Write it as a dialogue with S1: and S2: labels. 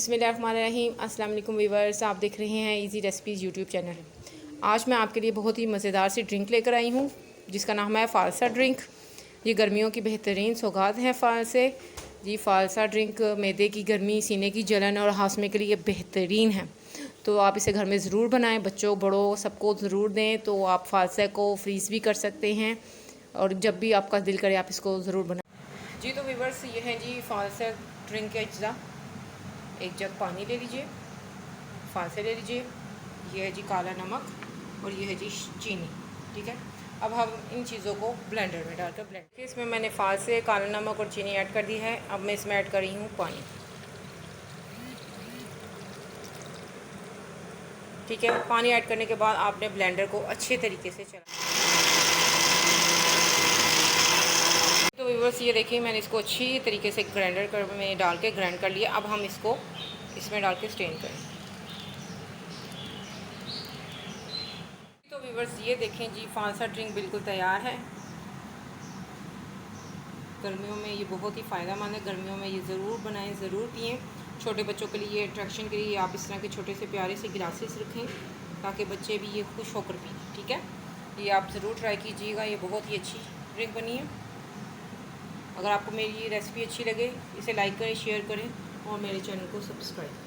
S1: बिस्मिल्लाहिर्रहमानिर्रहीम। अस्सलाम वालेकुम व्यूअर्स, आप देख रहे हैं इजी रेसिपीज़ यूट्यूब चैनल। आज मैं आपके लिए बहुत ही मज़ेदार सी ड्रिंक लेकर आई हूँ जिसका नाम है फ़ालसा ड्रिंक। ये गर्मियों की बेहतरीन सौगात है फ़ालसे जी। फ़ालसा ड्रिंक मैदे की गर्मी, सीने की जलन और हाजमे के लिए बेहतरीन है, तो आप इसे घर में ज़रूर बनाएं। बच्चों बड़ों सबको ज़रूर दें। तो आप फ़ालसा को फ्रीज़ भी कर सकते हैं और जब भी आपका दिल करे आप इसको ज़रूर बनाएं जी। तो व्यूअर्स, ये है जी फ़ालसा ड्रिंक का अज्जा। एक जग पानी ले लीजिए, फालसे ले लीजिए, ये है जी काला नमक और ये है जी चीनी। ठीक है, अब हम इन चीज़ों को ब्लेंडर में डालकर ब्लेंड। इसमें मैंने फालसे, काला नमक और चीनी ऐड कर दी है। अब मैं इसमें ऐड कर रही हूँ पानी। ठीक है, पानी ऐड करने के बाद आपने ब्लेंडर को अच्छे तरीके से चला। तो व्यूअर्स, ये देखिए मैंने इसको अच्छी तरीके से ग्राइंडर में डाल के ग्राइंड कर लिया। अब हम इसको इसमें डाल के स्ट्रेन करें। तो व्यूअर्स, ये देखें जी फ़ालसा ड्रिंक बिल्कुल तैयार है। गर्मियों में ये बहुत ही फ़ायदेमंद है। गर्मियों में ये ज़रूर बनाएं, ज़रूर पिएं। छोटे बच्चों के लिए अट्रैक्शन के लिए आप इस तरह के छोटे से प्यारे से गिलासेस रखें ताकि बच्चे भी ये खुश होकर पिएं। ठीक है, ये आप ज़रूर ट्राई कीजिएगा। ये बहुत ही अच्छी ड्रिंक बनी है। अगर आपको मेरी ये रेसिपी अच्छी लगे, इसे लाइक करें, शेयर करें और मेरे चैनल को सब्सक्राइब करें।